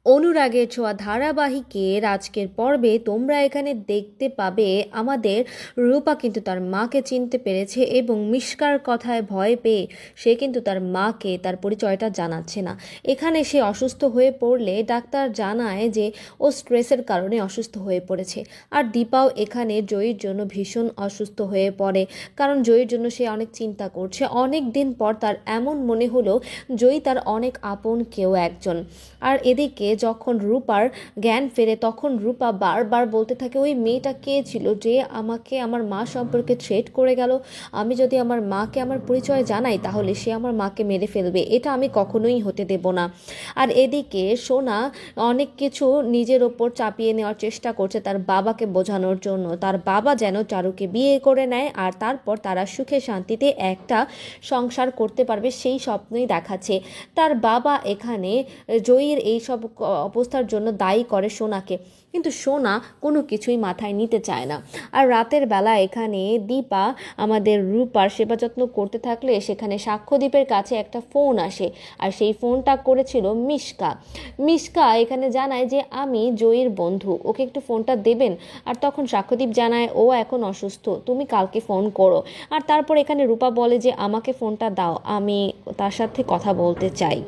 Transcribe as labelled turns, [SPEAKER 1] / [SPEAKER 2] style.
[SPEAKER 1] অনুরাগের ছোঁয়া ধারাবাহিকের আজকের পর্বে তোমরা এখানে দেখতে পাবে আমাদের রূপা কিন্তু তার মাকে চিনতে পেরেছে এবং মিশকার কথায় ভয় পেয়ে সে কিন্তু তার মাকে তার পরিচয়টা জানাচ্ছে না। এখানে সে অসুস্থ হয়ে পড়লে ডাক্তার জানায় যে ও স্ট্রেসের কারণে অসুস্থ হয়ে পড়েছে। আর দীপাও এখানে জয়ীর জন্য ভীষণ অসুস্থ হয়ে পড়ে, কারণ জয়ীর জন্য সে অনেক চিন্তা করছে। অনেক দিন পর তার এমন মনে হলো জয়ী তার অনেক আপন কেউ একজন। আর এদিকে যখন রূপার জ্ঞান ফেরে তখন রূপা বারবার বলতে থাকে ওই মেয়েটা কে ছিল যে আমাকে আমার মা সম্পর্কে থ্রেট করে গেল। আমি যদি আমার মাকে আমার পরিচয় জানাই তাহলে সে আমার মাকে মেরে ফেলবে, এটা আমি কখনোই হতে দেব না। আর এদিকে সোনা অনেক কিছু নিজের ওপর চাপিয়ে নেওয়ার চেষ্টা করছে তার বাবাকে বোঝানোর জন্য, তার বাবা যেন চারুকে বিয়ে করে নেয় আর তারপর তারা সুখে শান্তিতে একটা সংসার করতে পারবে সেই স্বপ্নই দেখাচ্ছে। তার বাবা এখানে জয়ীর এইসব অবস্থার জন্য দায়ী করে সোনাকে, কিন্তু সোনা কোনো কিছুই মাথায় নিতে চায় না। আর রাতের বেলা এখানে দীপা আমাদের রূপার সেবা যত্ন করতে থাকলে সেখানে সাক্ষ্যদীপের কাছে একটা ফোন আসে, আর সেই ফোনটা করেছিল মিশকা। মিশকা এখানে জানায় যে আমি জয়ীর বন্ধু, ওকে একটু ফোনটা দেবেন। আর তখন সাক্ষ্যদীপ জানায় ও এখন অসুস্থ, তুমি কালকে ফোন করো। আর তারপর এখানে রূপা বলে যে আমাকে ফোনটা দাও, আমি তার সাথে কথা বলতে চাই।